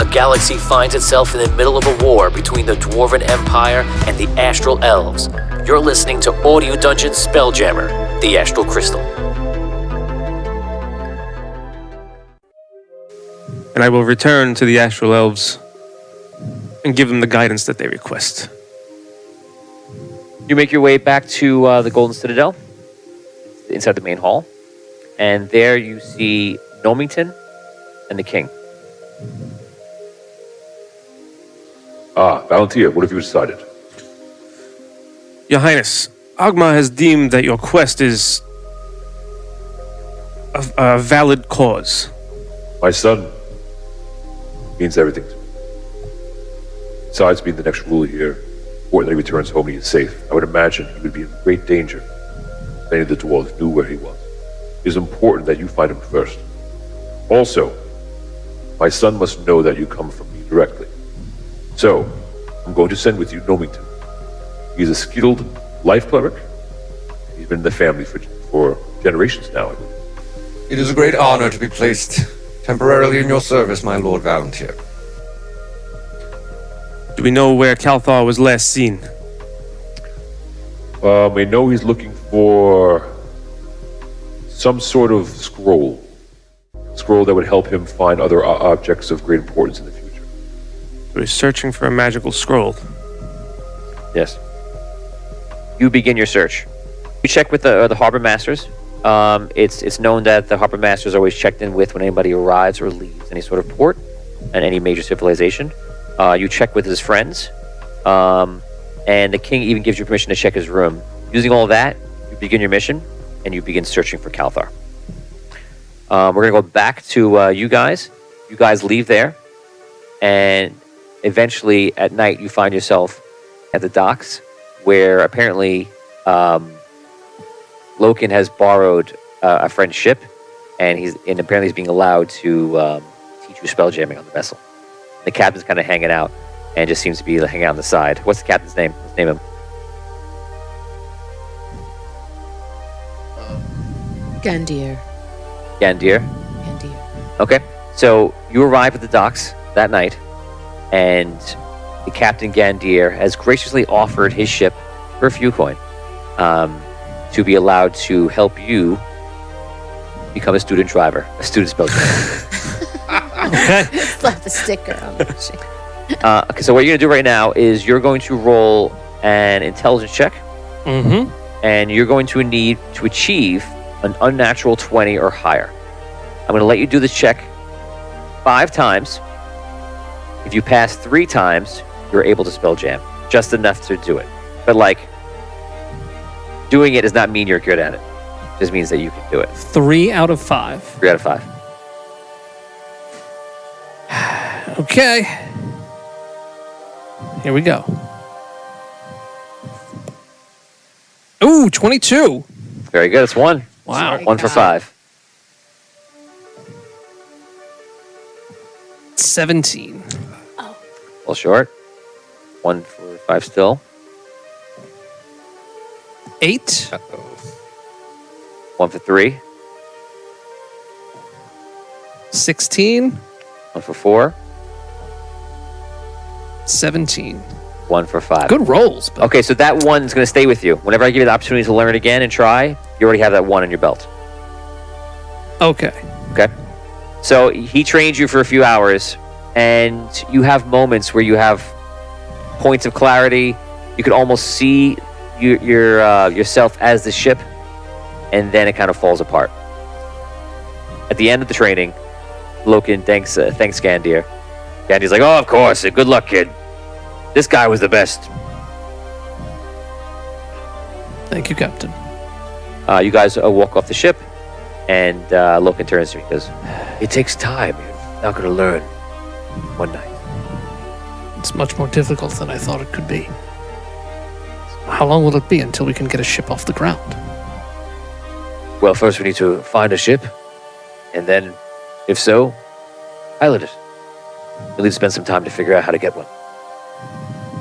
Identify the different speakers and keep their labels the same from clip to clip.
Speaker 1: a galaxy finds itself in the middle of a war between the Dwarven Empire and the Astral Elves. You're listening to Audio Dungeon Spelljammer, the Astral Crystal.
Speaker 2: And I will return to the Astral Elves and give them the guidance that they request.
Speaker 3: You make your way back to the Golden Citadel, inside the main hall, and there you see Nomington and the king.
Speaker 4: Valentia, what have you decided?
Speaker 2: Your Highness, Agma has deemed that your quest is a valid cause.
Speaker 4: My son means everything to me. Besides being the next ruler here, important that he returns home and he is safe. I would imagine he would be in great danger if any of the dwarves knew where he was. It is important that you find him first. Also, my son must know that you come from me directly. So, I'm going to send with you Nomington. He's a skilled life cleric. He's been in the family for generations now, I believe.
Speaker 5: It is a great honor to be placed temporarily in your service, my Lord Valentia.
Speaker 2: Do we know where Calthar was last seen?
Speaker 4: We know he's looking for some sort of scroll. Scroll that would help him find other objects of great importance in the future.
Speaker 2: So he's searching for a magical scroll.
Speaker 3: Yes. You begin your search. You check with the harbor masters. It's known that the harbor masters are always checked in with when anybody arrives or leaves any sort of port and any major civilization. You check with his friends, and the king even gives you permission to check his room. Using all that, you begin your mission, and you begin searching for Calthar. We're going to go back to you guys. You guys leave there, and eventually at night you find yourself at the docks, where apparently Loken has borrowed a friend's ship, and apparently he's being allowed to teach you spelljamming on the vessel. The captain's kind of hanging out and just seems to be hanging out on the side. What's the captain's name? Let's name him.
Speaker 6: Gandir.
Speaker 3: Gandir?
Speaker 6: Gandir.
Speaker 3: Okay. So you arrive at the docks that night, and the Captain Gandir has graciously offered his ship for a few coin to be allowed to help you become a student driver, a student spelljammer.
Speaker 2: Okay.
Speaker 6: Slap a sticker on the ship.
Speaker 3: Okay, so what you're going to do right now is you're going to roll an intelligence check, and you're going to need to achieve an unnatural 20 or higher. I'm going to let you do this check 5 times. If you pass 3 times, you're able to spell jam. Just enough to do it. But, doing it does not mean you're good at it. It just means that you can do it.
Speaker 7: 3 out of 5.
Speaker 3: 3 out of 5.
Speaker 7: Okay. Here we go. Ooh, 22.
Speaker 3: Very good. It's 1.
Speaker 7: Wow.
Speaker 3: 1 for 5.
Speaker 7: 17.
Speaker 3: Well, short. 1 for 5 still.
Speaker 7: 8.
Speaker 3: 1 for 3.
Speaker 7: 16.
Speaker 3: 1 for 4.
Speaker 7: 17.
Speaker 3: 1 for 5.
Speaker 7: Good rolls. But
Speaker 3: Okay, so that 1 is going to stay with you. Whenever I give you the opportunity to learn it again and try, you already have that 1 in your belt.
Speaker 7: Okay.
Speaker 3: Okay? So he trained you for a few hours, and you have moments where you have points of clarity. You can almost see yourself as the ship, and then it kind of falls apart. At the end of the training, Loken thanks Gandir. Gandir's like, "Oh, of course. Good luck, kid. This guy was the best."
Speaker 7: Thank you, Captain.
Speaker 3: You guys walk off the ship, and Loken turns to me and goes, "It takes time. You're not going to learn one night."
Speaker 7: It's much more difficult than I thought it could be. How long will it be until we can get a ship off the ground?
Speaker 3: Well, first we need to find a ship, and then, if so, pilot it. We'll need to spend some time to figure out how to get one.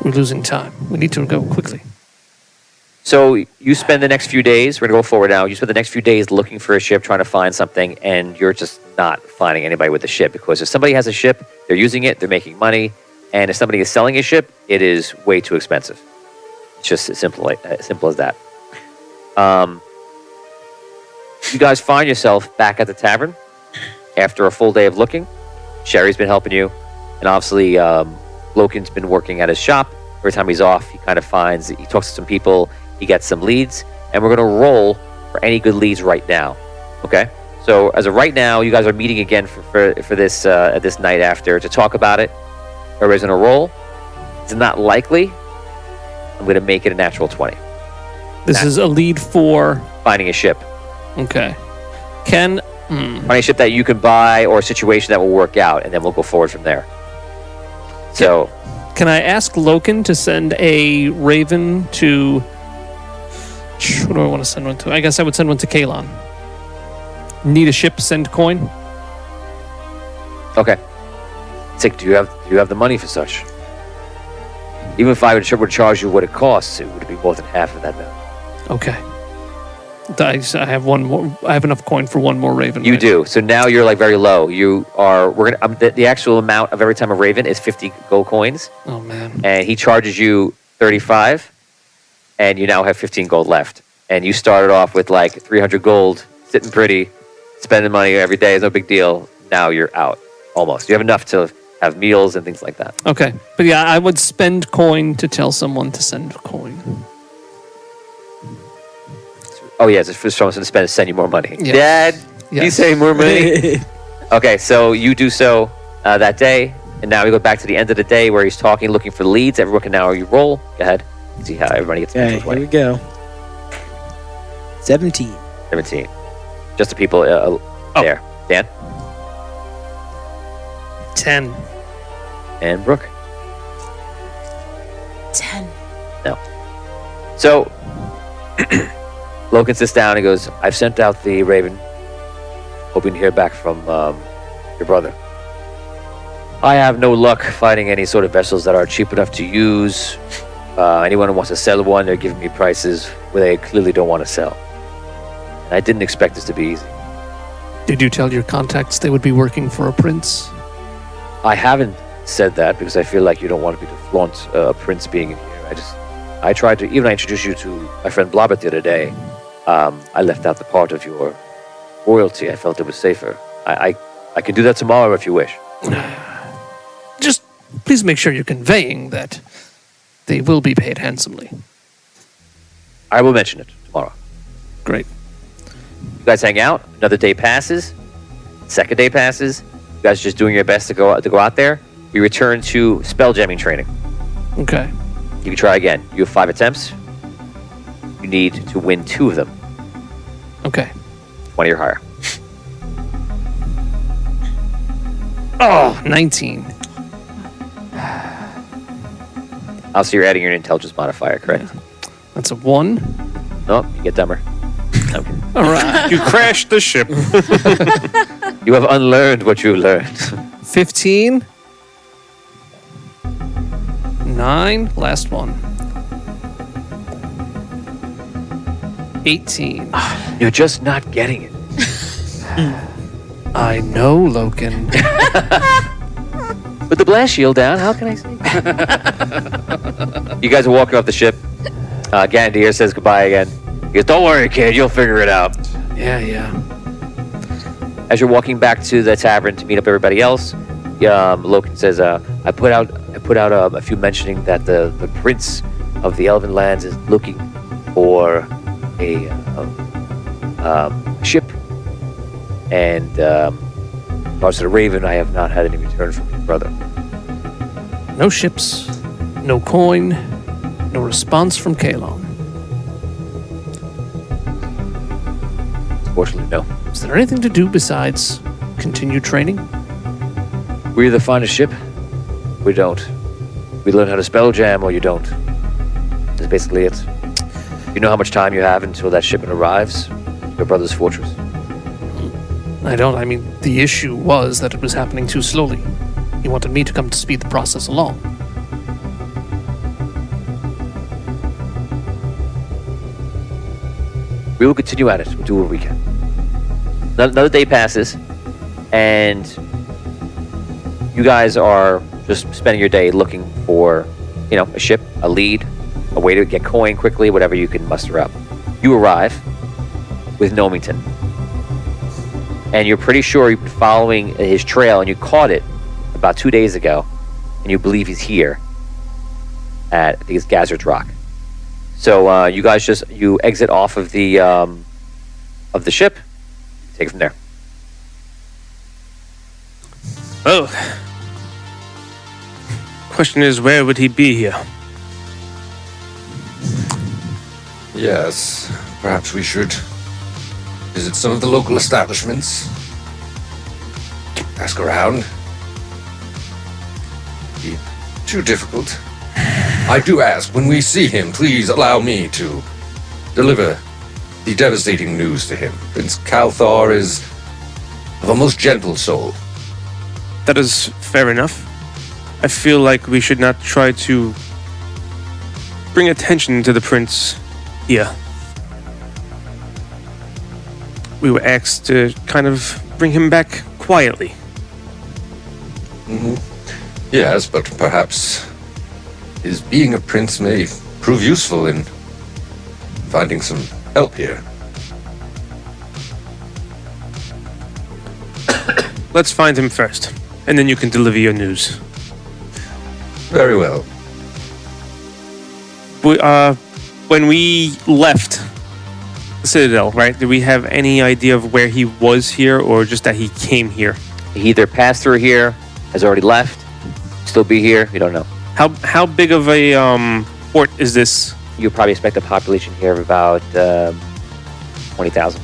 Speaker 7: We're losing time. We need to go quickly.
Speaker 3: So you spend the next few days, we're going to go forward now. You spend the next few days looking for a ship, trying to find something, and you're just not finding anybody with a ship because if somebody has a ship, they're using it, they're making money, and if somebody is selling a ship, it is way too expensive. It's just as simple as that. You guys find yourself back at the tavern after a full day of looking. Sherry's been helping you, and obviously Loken's been working at his shop. Every time he's off, he kind of finds, he talks to some people, he gets some leads, and we're going to roll for any good leads right now. Okay? So as of right now, you guys are meeting again for this night after to talk about it. Everybody's going to roll. It's not likely. I'm going to make it a natural 20.
Speaker 7: This is a lead for.
Speaker 3: Finding a ship.
Speaker 7: Okay. Can.
Speaker 3: Finding a ship that you can buy or a situation that will work out, and then we'll go forward from there. So.
Speaker 7: Can I ask Loken to send a raven to. What do I want to send one to? I guess I would send one to Kalon. Need a ship, send coin?
Speaker 3: Okay. Sick, do you have the money for such? Even if I would charge you what it costs, it would be more than half of that amount.
Speaker 7: Okay. I have one more. I have enough coin for one more raven.
Speaker 3: You do. So now you're like very low. You are. We're gonna. The actual amount of every time a raven is 50 gold coins.
Speaker 7: Oh man.
Speaker 3: And he charges you 35, and you now have 15 gold left. And you started off with like 300 gold, sitting pretty, spending money every day is no big deal. Now you're out almost. You have enough to have meals and things like that.
Speaker 7: Okay, but yeah, I would spend coin to tell someone to send coin.
Speaker 3: Oh yeah, it's for someone to send you more money.
Speaker 7: Yes.
Speaker 3: Dad,
Speaker 7: Yes.
Speaker 3: you say more money? Okay, so you do so that day, and now we go back to the end of the day where he's talking, looking for leads. Everyone can now roll. Go ahead. See how everybody gets
Speaker 8: Okay, here we go. 17.
Speaker 3: 17. Just the people there. Dan
Speaker 7: 10.
Speaker 3: and Brooke.
Speaker 6: 10.
Speaker 3: No. So Loken sits down and goes, I've sent out the Raven, hoping to hear back from your brother. I have no luck finding any sort of vessels that are cheap enough to use. Anyone who wants to sell one, they're giving me prices where they clearly don't want to sell. And I didn't expect this to be easy.
Speaker 7: Did you tell your contacts they would be working for a prince?
Speaker 3: I haven't said that because I feel like you don't want me to flaunt a prince being in here. I tried to, even I introduced you to my friend Blobbert the other day. I left out the part of your royalty. I felt it was safer. I can do that tomorrow if you wish.
Speaker 7: Just please make sure you're conveying that they will be paid handsomely.
Speaker 3: I will mention it tomorrow.
Speaker 7: Great.
Speaker 3: You guys hang out. Another day passes. Second day passes. You guys are just doing your best to go out there. We return to spelljamming training.
Speaker 7: Okay.
Speaker 3: You can try again. You have 5 attempts. You need to win 2 of them.
Speaker 7: Okay.
Speaker 3: 20 or higher.
Speaker 7: Oh, 19.
Speaker 3: Also, you're adding your intelligence modifier, correct?
Speaker 7: That's a 1.
Speaker 3: No, you get dumber. Okay.
Speaker 7: All right.
Speaker 2: You crashed the ship.
Speaker 3: You have unlearned what you learned.
Speaker 7: 15. 9. Last one. 18.
Speaker 3: You're just not getting it.
Speaker 7: I know, Loken.
Speaker 3: With the blast shield down, how can I say? You guys are walking off the ship. Gandir says goodbye again. He goes, don't worry, kid, you'll figure it out.
Speaker 7: Yeah.
Speaker 3: As you're walking back to the tavern to meet up everybody else, Loken says, I put out a few mentioning that the prince of the elven lands is looking for a ship. And regards to the Raven, I have not had any return from your brother.
Speaker 7: No ships, no coin, no response from Kalon.
Speaker 3: Fortunately, no.
Speaker 7: Is there anything to do besides continue training?
Speaker 3: We either find a ship, we don't. We learn how to spell jam, or you don't. That's basically it. You know how much time you have until that shipment arrives? Your brother's fortress.
Speaker 7: I don't. I mean, the issue was that it was happening too slowly. He wanted me to come to speed the process along.
Speaker 3: We will continue at it. We'll do what we can. Another day passes, and you guys are just spending your day looking for, a ship, a lead, a way to get coin quickly, whatever you can muster up. You arrive with Nomington, and you're pretty sure you've been following his trail, and you caught it about 2 days ago, and you believe he's here at, I think it's Gazzard's Rock. So you guys you exit off of the ship. Take it from there.
Speaker 2: Well, question is, where would he be here?
Speaker 5: Yes, perhaps we should visit some of the local establishments. Ask around. Be too difficult. I do ask, when we see him, please allow me to deliver the devastating news to him. Prince Kalthar is of a most gentle soul.
Speaker 2: That is fair enough. I feel like we should not try to bring attention to the prince here. We were asked to kind of bring him back quietly.
Speaker 5: Yes, but perhaps his being a prince may prove useful in finding some help here.
Speaker 2: Let's find him first, and then you can deliver your news.
Speaker 5: Very well.
Speaker 2: When we left the Citadel, right, did we have any idea of where he was here, or just that he came here?
Speaker 3: He either passed through here, has already left, still be here. You don't know.
Speaker 2: How big of a port is this?
Speaker 3: You probably expect a population here of about 20,000.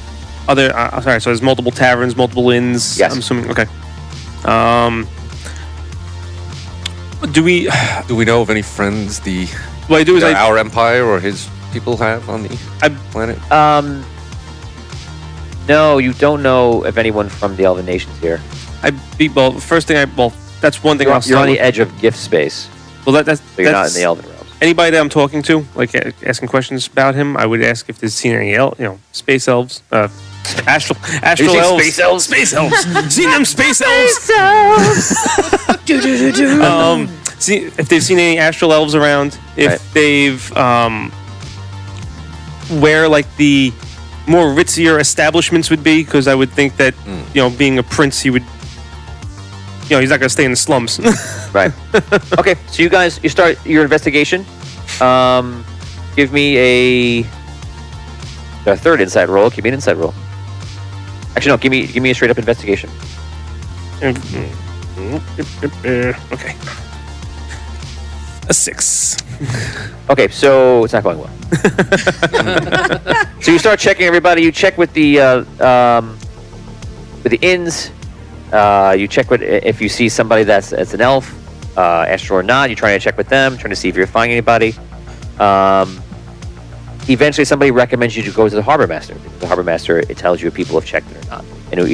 Speaker 2: Sorry, so there's multiple taverns, multiple inns.
Speaker 3: Yes.
Speaker 2: I'm assuming. Okay. Do we
Speaker 5: know of any friends
Speaker 2: What I do is
Speaker 5: our empire or his people have on the planet?
Speaker 3: No, you don't know of anyone from the Elven nations here.
Speaker 2: First thing that's one thing.
Speaker 3: You're on the edge of gift space.
Speaker 2: Well, that's
Speaker 3: So you're not in the Elven realms.
Speaker 2: Anybody that I'm talking to, like asking questions about him, I would ask if they've seen any space elves, astral elves, space elves, seen them space elves. See if they've seen any astral elves around. If they've where like the more ritzier establishments would be, because I would think that being a prince, he would. He's not going to stay in the slums.
Speaker 3: Right. Okay, so you start your investigation. Give me a third insight roll. Give me an insight roll. Actually, no. Give me a straight up investigation.
Speaker 2: Okay. A 6.
Speaker 3: Okay, so it's not going well. So you start checking everybody. You check with the inns. You check if you see somebody that's an elf, astral or not. You're trying to check with them, trying to see if you're finding anybody. Eventually, somebody recommends you to go to the harbor master. The harbor master, it tells you if people have checked it or not, and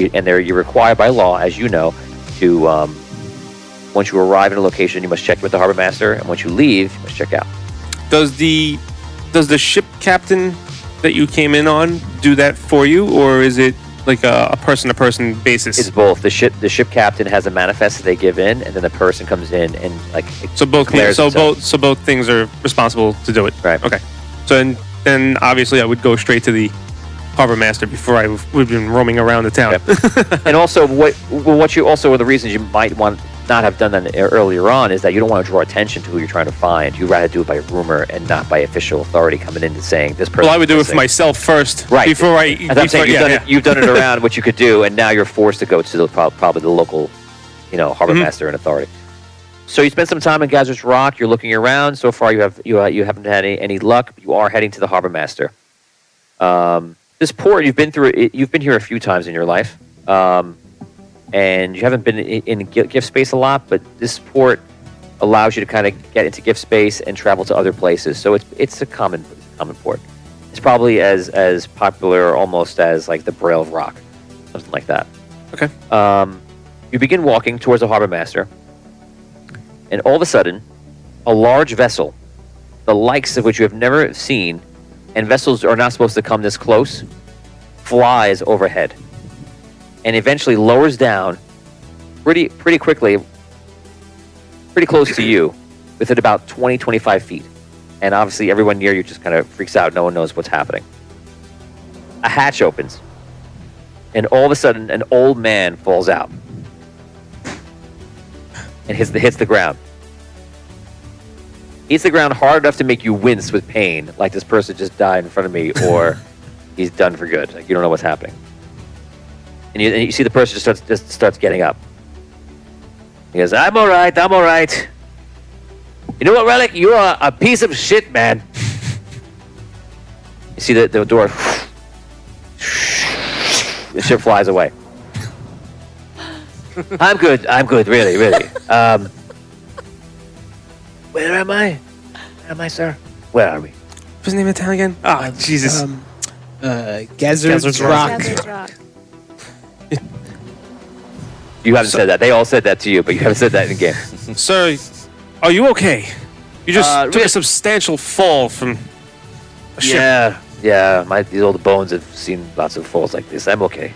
Speaker 3: you're required by law, as you know, to once you arrive in a location, you must check with the harbor master, and once you leave, you must check out.
Speaker 2: Does the ship captain that you came in on do that for you, or is it like a person-to-person basis?
Speaker 3: It's both. The ship captain has a manifest that they give in, and then the person comes in and
Speaker 2: both things are responsible to do it.
Speaker 3: Right.
Speaker 2: Okay. So then obviously I would go straight to the harbor master before I would have been roaming around the town.
Speaker 3: Okay. And also the reasons you might want not have done that earlier on is that you don't want to draw attention to who you're trying to find. You'd rather do it by rumor and not by official authority coming in and saying this person.
Speaker 2: Well, I would do it for myself first,
Speaker 3: right?
Speaker 2: Before
Speaker 3: I'm saying you've done it around what you could do, and now you're forced to go to probably the local, harbor master and authority. So you spend some time in Gazzard's Rock. You're looking around. So far, you haven't had any luck. You are heading to the harbor master. This port you've been through. You've been here a few times in your life. And you haven't been in gift space a lot, but this port allows you to kind of get into gift space and travel to other places. So it's a common port. It's probably as popular almost as like the Braille of Rock, something like that.
Speaker 2: Okay.
Speaker 3: You begin walking towards the harbor master, and all of a sudden, a large vessel, the likes of which you have never seen, and vessels are not supposed to come this close, flies overhead, and eventually lowers down pretty quickly, pretty close to you, within about 20-25 feet. And obviously everyone near you just kind of freaks out. No one knows what's happening. A hatch opens, and all of a sudden an old man falls out and hits the ground. Hits the ground hard enough to make you wince with pain, like this person just died in front of me, or he's done for good. Like you don't know what's happening. And you see the person just starts getting up. He goes, I'm all right. You know what, Relic? You are a piece of shit, man. You see the door. The ship flies away. I'm good, really. Where am I? Sir? Where are we?
Speaker 2: What's his name in town again? Oh, Jesus.
Speaker 8: Gazzard's Rock.
Speaker 6: Gazzard's Rock.
Speaker 3: You haven't said that. They all said that to you, but you haven't said that in the game.
Speaker 2: Sir, are you okay? You just took
Speaker 3: really-
Speaker 2: a substantial fall from a ship.
Speaker 3: Yeah. These old bones have seen lots of falls like this. I'm okay.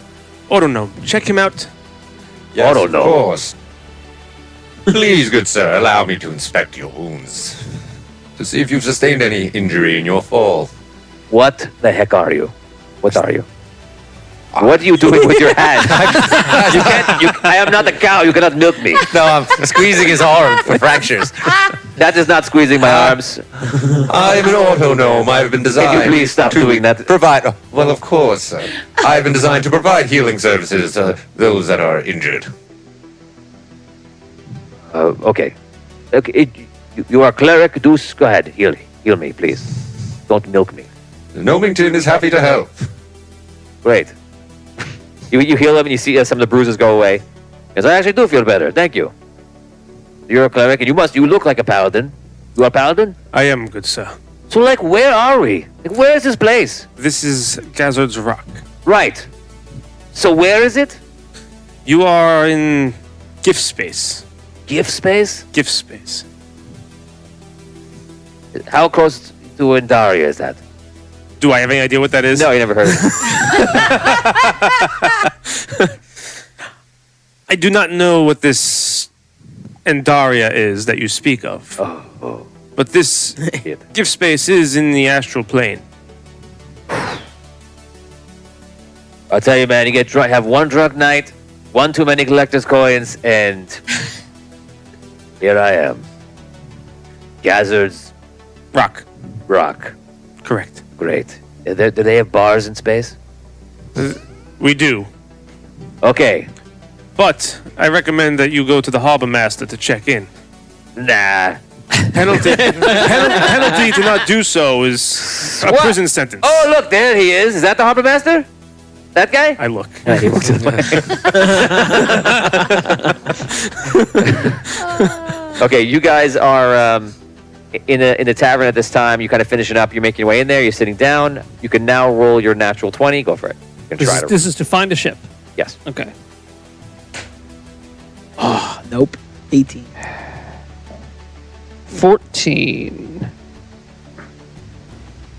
Speaker 2: Autognome, check him out.
Speaker 5: Yes,
Speaker 3: Auto
Speaker 5: of
Speaker 3: no.
Speaker 5: course. Please, good sir, allow me to inspect your wounds. To see if you've sustained any injury in your fall.
Speaker 3: What the heck are you? What are you? What are you doing with your hand? I am not a cow. You cannot milk me.
Speaker 8: No, I'm squeezing his arm for fractures.
Speaker 3: That is not squeezing my arms.
Speaker 5: I'm an auto gnome. I've been designed.
Speaker 3: Can you please stop doing that?
Speaker 5: Provide. Well, of course, sir. I've been designed to provide healing services to those that are injured.
Speaker 3: Okay. You are a cleric. Go ahead. Heal me, please. Don't milk me.
Speaker 5: Gnomington is happy to help.
Speaker 3: Great. You heal him and you see some of the bruises go away. Because I actually do feel better. Thank you. You're a cleric and you look like a paladin. You are a paladin?
Speaker 2: I am, good sir.
Speaker 3: So, like, where are we? Like, where is this place?
Speaker 2: This is Gazzard's Rock.
Speaker 3: Right. So, where is it?
Speaker 2: You are in gift space.
Speaker 3: Gift space?
Speaker 2: Gift space.
Speaker 3: How close to Indaria is that?
Speaker 2: Do I have any idea what that is?
Speaker 3: No, you never heard of it.
Speaker 2: I do not know what this Endaria is that you speak of.
Speaker 3: Oh.
Speaker 2: But this gift space is in the astral plane.
Speaker 3: I'll tell you, man, you get drunk, have one drunk night, one too many collector's coins, and here I am. Gazzard's
Speaker 2: Rock.
Speaker 3: Rock.
Speaker 2: Correct.
Speaker 3: Great. Do they have bars in space?
Speaker 2: We do.
Speaker 3: Okay.
Speaker 2: But I recommend that you go to the harbor master to check in.
Speaker 3: Nah.
Speaker 2: Penalty to not do so is a
Speaker 3: What?
Speaker 2: prison sentence.
Speaker 3: Oh, look, there he is. Is that the harbor master? That guy?
Speaker 2: I look.
Speaker 3: Yeah, he walks this way. Okay, you guys are in a tavern at this time. You're kind of finishing up. You're making your way in there. You're sitting down. You can now roll your natural 20. Go for it. You can try to.
Speaker 7: This is to find a ship.
Speaker 3: Yes.
Speaker 7: Okay.
Speaker 8: Nope. 18.
Speaker 7: 14.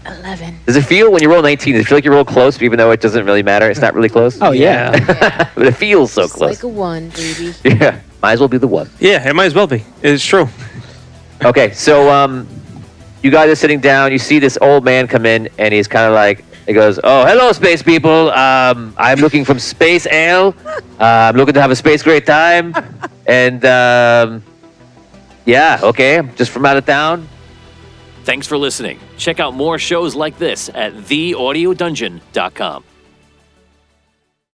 Speaker 6: 11.
Speaker 3: Does it feel, when you roll 19, does it feel like you roll close, even though it doesn't really matter? It's not really close?
Speaker 8: Oh, yeah.
Speaker 3: But it feels so
Speaker 6: It's
Speaker 3: close.
Speaker 6: like a 1, baby.
Speaker 3: Yeah. Might as well be the one.
Speaker 2: Yeah, it might as well be. It's true.
Speaker 3: Okay, so you guys are sitting down. You see this old man come in, and he's kind of like, he goes, "Oh, hello, space people. I'm looking from Space Ale. I'm looking to have a space great time. And, yeah, okay, I'm just from out of town."
Speaker 1: Thanks for listening. Check out more shows like this at theaudiodungeon.com.